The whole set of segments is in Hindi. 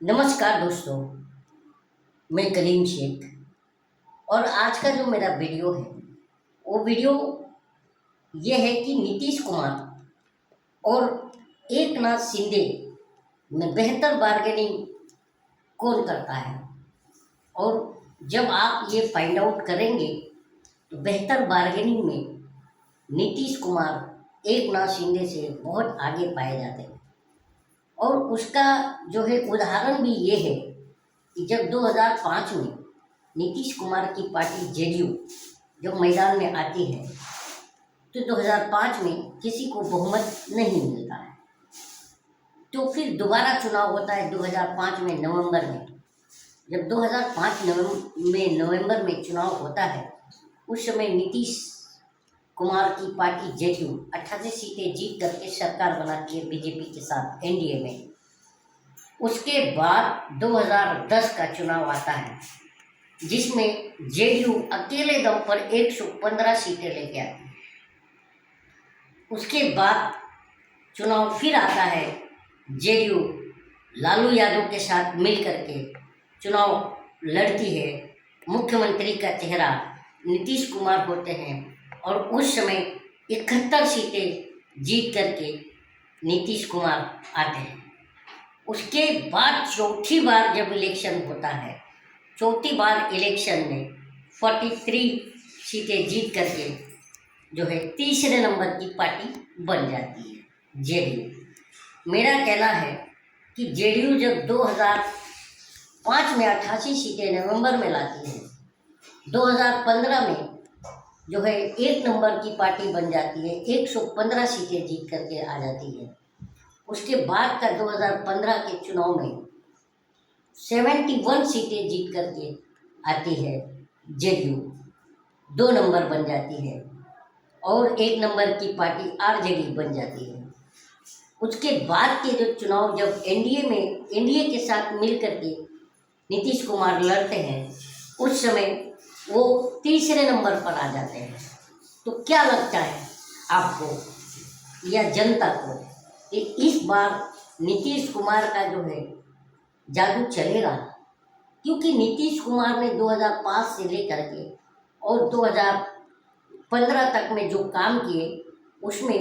नमस्कार दोस्तों, मैं कलीम शेख। और आज का जो मेरा वीडियो है वो वीडियो ये है कि नीतीश कुमार और एकनाथ शिंदे में बेहतर बार्गेनिंग कौन करता है। और जब आप ये फाइंड आउट करेंगे तो बेहतर बार्गेनिंग में नीतीश कुमार एकनाथ शिंदे से बहुत आगे पाए जाते हैं। और उसका जो है उदाहरण भी ये है कि जब 2005 में नीतीश कुमार की पार्टी जेडीयू जब मैदान में आती है तो 2005 में किसी को बहुमत नहीं मिलता है। तो फिर दोबारा चुनाव होता है 2005 में नवंबर में। जब 2005 नवंबर में चुनाव होता है उस समय नीतीश कुमार की पार्टी जेडीयू 88 सीटें जीत करके सरकार बनाती है बीजेपी के साथ एनडीए में। उसके बाद 2010 का चुनाव आता है जिसमें जेडीयू अकेले दम पर 115 सीटें लेके आती है। उसके बाद चुनाव फिर आता है, जेडीयू लालू यादव के साथ मिल करके चुनाव लड़ती है। मुख्यमंत्री का चेहरा नीतीश कुमार होते हैं और उस समय 71 सीटें जीत करके नीतीश कुमार आते हैं। उसके बाद चौथी बार जब इलेक्शन होता है, चौथी बार इलेक्शन में 43 सीटें जीत करके जो है तीसरे नंबर की पार्टी बन जाती है जेडीयू। मेरा कहना है कि जेडीयू जब 2005 में 88 सीटें नवंबर में लाती है, 2015 में जो है एक नंबर की पार्टी बन जाती है, 115 सीटें जीत करके आ जाती है। उसके बाद का 2015 के चुनाव में 71 सीटें जीत करके आती है जेडीयू, 2 नंबर बन जाती है और एक नंबर की पार्टी आरजेडी बन जाती है। उसके बाद के जो चुनाव जब एनडीए के साथ मिल करके नीतीश कुमार लड़ते हैं उस समय वो तीसरे नंबर पर आ जाते हैं। तो क्या लगता है आपको या जनता को कि इस बार नीतीश कुमार का जो है जादू चलेगा? क्योंकि नीतीश कुमार ने 2005 से लेकर के और 2015 तक में जो काम किए उसमें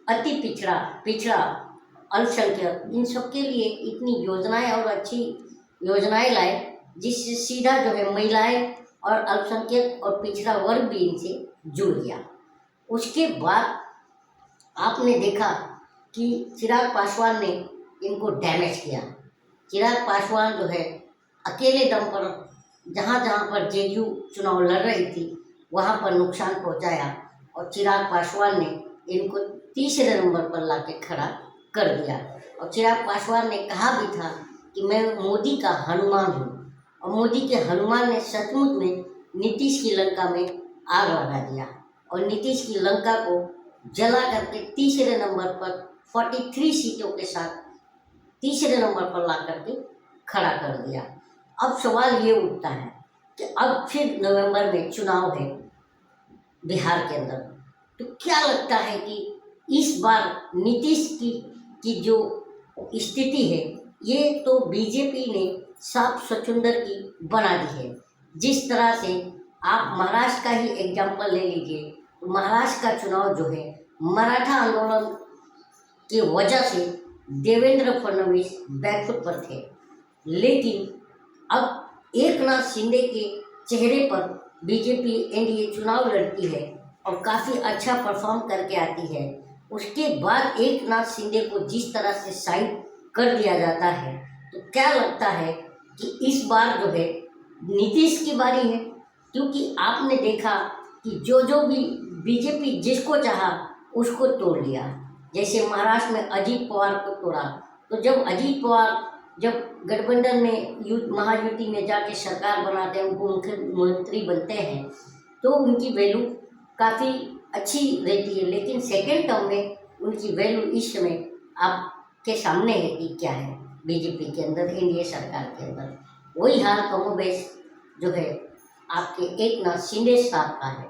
अति पिछड़ा अल्पसंख्यक इन सब के लिए इतनी योजनाएं और अच्छी योजनाएं लाए जिससे सीधा जो है महिलाएं और अल्पसंख्यक और पिछड़ा वर्ग भी इनसे जुड़ गया। उसके बाद आपने देखा कि चिराग पासवान ने इनको डैमेज किया। चिराग पासवान जो है अकेले दम पर जहाँ जहाँ पर जेडीयू चुनाव लड़ रही थी वहाँ पर नुकसान पहुँचाया और चिराग पासवान ने इनको तीसरे नंबर पर लाके खड़ा कर दिया। और चिराग पासवान ने कहा भी था कि मैं मोदी का हनुमान हूँ, और मोदी के हनुमान ने सचमुच में नीतीश की लंका में आग लगा दिया और नीतीश की लंका को जला करके तीसरे नंबर पर 43 सीटों के साथ तीसरे नंबर पर ला करके खड़ा कर दिया। अब सवाल ये उठता है कि अब फिर नवंबर में चुनाव है बिहार के अंदर, तो क्या लगता है कि इस बार नीतीश की जो स्थिति है ये तो बीजेपी ने साफ सचुंदर की बना दी है। जिस तरह से आप महाराष्ट्र का ही एग्जाम्पल ले लीजिए, तो महाराष्ट्र का चुनाव जो है मराठा आंदोलन की वजह से देवेंद्र फडणवीस बैकफुट पर थे, लेकिन अब एकनाथ शिंदे के चेहरे पर बीजेपी एनडीए चुनाव लड़ती है और काफ़ी अच्छा परफॉर्म करके आती है। उसके बाद एकनाथ शिंदे को जिस तरह से साइड कर दिया जाता है, तो क्या लगता है कि इस बार जो है नीतीश की बारी है? क्योंकि आपने देखा कि जो भी बीजेपी जिसको चाहा उसको तोड़ लिया। जैसे महाराष्ट्र में अजीत पवार को तोड़ा, तो जब अजीत पवार जब गठबंधन में महायुति में जाके सरकार बनाते हैं, उनको मुख्यमंत्री बनते हैं, तो उनकी वैल्यू काफ़ी अच्छी रहती है। लेकिन सेकेंड टर्म में उनकी वैल्यू इस समय आपके सामने है कि क्या है बीजेपी के अंदर, एनडीए सरकार के अंदर। वही हाल कमोबेश जो है आपके एकनाथ शिंदे साहब का है।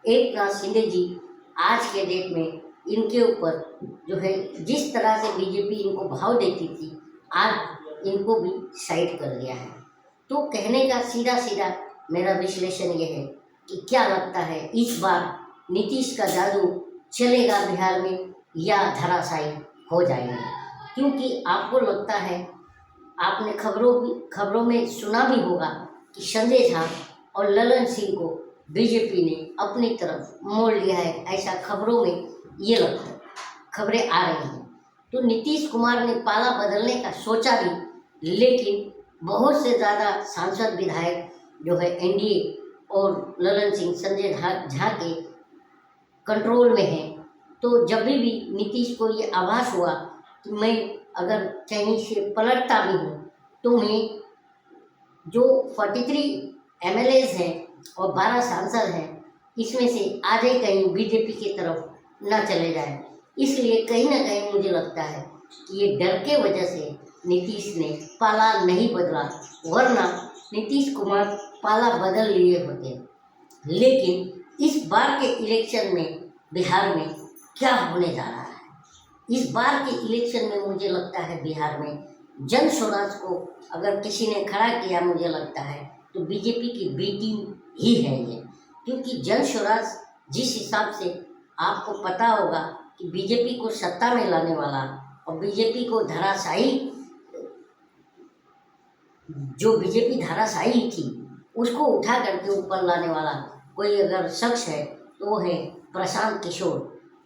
एकनाथ शिंदे जी आज के डेट में इनके ऊपर जो है जिस तरह से बीजेपी इनको भाव देती थी, आज इनको भी साइड कर दिया है। तो कहने का सीधा सीधा मेरा विश्लेषण ये है कि क्या लगता है इस बार नीतीश का जादू चलेगा बिहार में या धराशायी हो जाएंगे? क्योंकि आपको लगता है, आपने खबरों में सुना भी होगा कि संजय झा और ललन सिंह को बीजेपी ने अपनी तरफ मोड़ लिया है, ऐसा खबरों में ये लगता है, खबरें आ रही हैं। तो नीतीश कुमार ने पाला बदलने का सोचा भी, लेकिन बहुत से ज़्यादा सांसद विधायक जो है एनडीए और ललन सिंह संजय झा के कंट्रोल में हैं। तो जब भी नीतीश को ये आभास हुआ कि मैं अगर कहीं से पलटता भी हूँ तो मैं जो 43 एमएलएज हैं और 12 सांसद हैं, इसमें से आधे कहीं बीजेपी की तरफ ना चले जाएं। इसलिए कहीं ना कहीं मुझे लगता है कि ये डर के वजह से नीतीश ने पाला नहीं बदला, वरना नीतीश कुमार पाला बदल लिए होते। लेकिन इस बार के इलेक्शन में बिहार में क्या होने जा रहा है? इस बार के इलेक्शन में मुझे लगता है बिहार में जन स्वराज को अगर किसी ने खड़ा किया, मुझे लगता है तो बीजेपी की बी टीम ही है ये। क्योंकि जन स्वराज जिस हिसाब से आपको पता होगा कि बीजेपी को सत्ता में लाने वाला और बीजेपी को धराशायी, जो बीजेपी धराशायी थी उसको उठा करके ऊपर लाने वाला कोई अगर शख्स है तो वो है प्रशांत किशोर।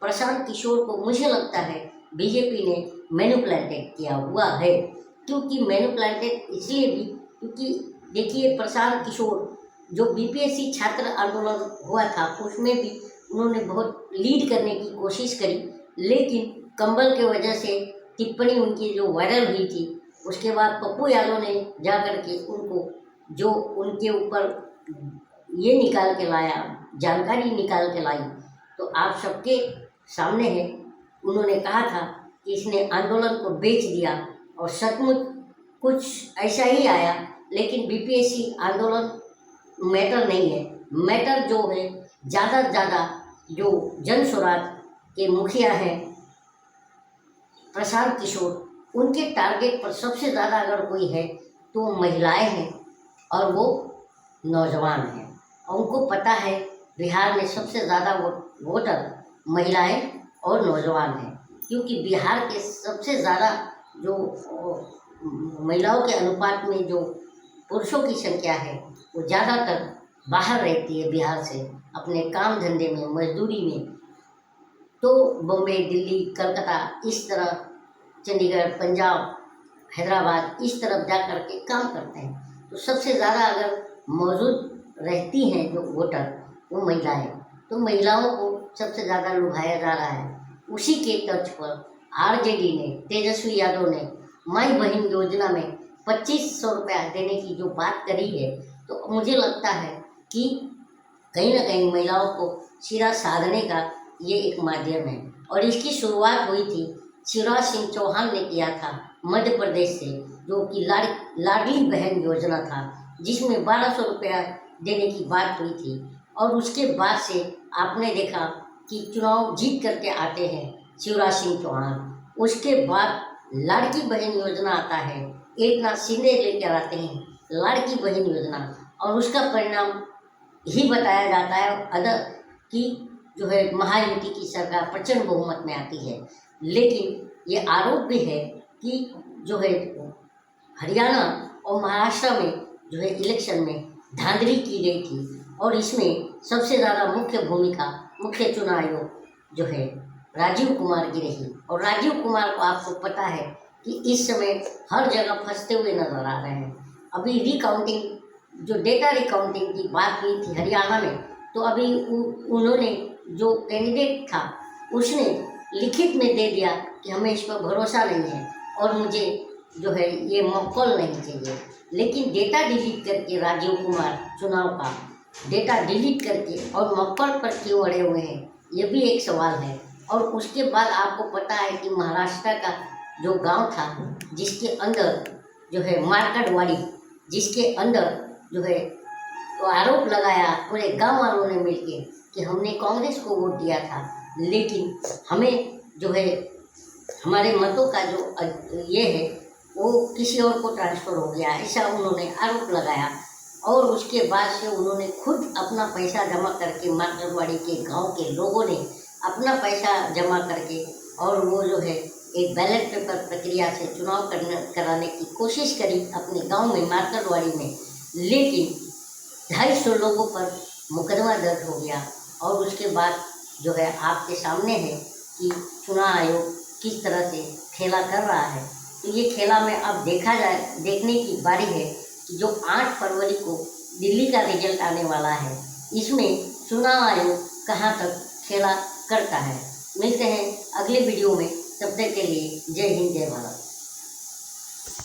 प्रशांत किशोर को मुझे लगता है बीजेपी ने मैनिपुलेटेड किया हुआ है। क्योंकि मैनिपुलेटेड इसलिए भी क्योंकि देखिए, प्रशांत किशोर जो बीपीएससी छात्र आंदोलन हुआ था उसमें भी उन्होंने बहुत लीड करने की कोशिश करी, लेकिन कंबल के वजह से टिप्पणी उनकी जो वायरल हुई थी, उसके बाद पप्पू यादव ने जा कर के उनको जो उनके ऊपर ये निकाल के लाया, जानकारी निकाल के लाई, तो आप सबके सामने है। उन्होंने कहा था कि इसने आंदोलन को बेच दिया और सचमुच कुछ ऐसा ही आया। लेकिन बीपीएससी आंदोलन मैटर नहीं है, मैटर जो है ज़्यादा से ज़्यादा जो जन स्वराज के मुखिया हैं प्रशांत किशोर, उनके टारगेट पर सबसे ज़्यादा अगर कोई है तो महिलाएं हैं और वो नौजवान हैं। और उनको पता है बिहार में सबसे ज़्यादा वोटर महिलाएं और नौजवान हैं, क्योंकि बिहार के सबसे ज़्यादा जो महिलाओं के अनुपात में जो पुरुषों की संख्या है वो ज़्यादातर बाहर रहती है बिहार से, अपने काम धंधे में, मजदूरी में। तो बम्बई, दिल्ली, कलकत्ता, इस तरह चंडीगढ़, पंजाब, हैदराबाद, इस तरफ जा कर के काम करते हैं। तो सबसे ज़्यादा अगर मौजूद रहती हैं जो वोटर वो महिलाएं, तो महिलाओं को सबसे ज़्यादा लुभाया जा रहा है। उसी के तर्ज पर आरजेडी ने, तेजस्वी यादव ने माई बहन योजना में 2500 रुपया देने की जो बात करी है, तो मुझे लगता है कि कहीं ना कहीं महिलाओं को सिरा साधने का ये एक माध्यम है। और इसकी शुरुआत हुई थी शिवराज सिंह चौहान ने किया था मध्य प्रदेश से, जो कि लाडली बहन योजना था, जिसमें 1200 रुपया देने की बात हुई थी। और उसके बाद से आपने देखा कि चुनाव जीत करके आते हैं शिवराज सिंह चौहान, उसके बाद लाड़की बहन योजना आता है, एकनाथ शिंदे लेकर आते हैं लाड़की बहन योजना, और उसका परिणाम ही बताया जाता है अदर कि जो है महायुति की सरकार प्रचंड बहुमत में आती है। लेकिन ये आरोप भी है कि जो है हरियाणा और महाराष्ट्र में जो है इलेक्शन में धांधली की गई थी, और इसमें सबसे ज़्यादा मुख्य भूमिका मुख्य चुनाव आयोग जो है राजीव कुमार की रही। और राजीव कुमार को आपको पता है कि इस समय हर जगह फंसते हुए नजर आ रहे हैं। अभी रिकाउंटिंग, जो डेटा रिकाउंटिंग की बात हुई थी हरियाणा में, तो अभी उन्होंने जो कैंडिडेट था उसने लिखित में दे दिया कि हमें इस पर भरोसा नहीं है और मुझे जो है ये मौकल नहीं चाहिए। लेकिन डेटा डिलीट करके राजीव कुमार चुनाव का डेटा डिलीट करके और मौकल पर क्यों अड़े हुए हैं, ये भी एक सवाल है। और उसके बाद आपको पता है कि महाराष्ट्र का जो गांव था जिसके अंदर जो है मार्केटवाड़ी, जिसके अंदर जो है तो आरोप लगाया पूरे गांव वालों ने मिलके कि हमने कांग्रेस को वोट दिया था, लेकिन हमें जो है हमारे मतों का जो ये है वो किसी और को ट्रांसफ़र हो गया, ऐसा उन्होंने आरोप लगाया। और उसके बाद से उन्होंने खुद अपना पैसा जमा करके, मातरवाड़ी के गांव के लोगों ने अपना पैसा जमा करके और वो जो है एक बैलेट पेपर प्रक्रिया से चुनाव कराने की कोशिश करी अपने गांव में, मातरवाड़ी में। लेकिन 250 लोगों पर मुकदमा दर्ज हो गया। और उसके बाद जो है आपके सामने है कि चुनाव आयोग किस तरह से खेला कर रहा है। तो ये खेला में अब देखने की बारी है कि जो 8 फरवरी को दिल्ली का रिजल्ट आने वाला है, इसमें चुनाव आयोग कहाँ तक खेला करता है। मिलते हैं अगले वीडियो में, तब तक के लिए जय हिंद जय भारत।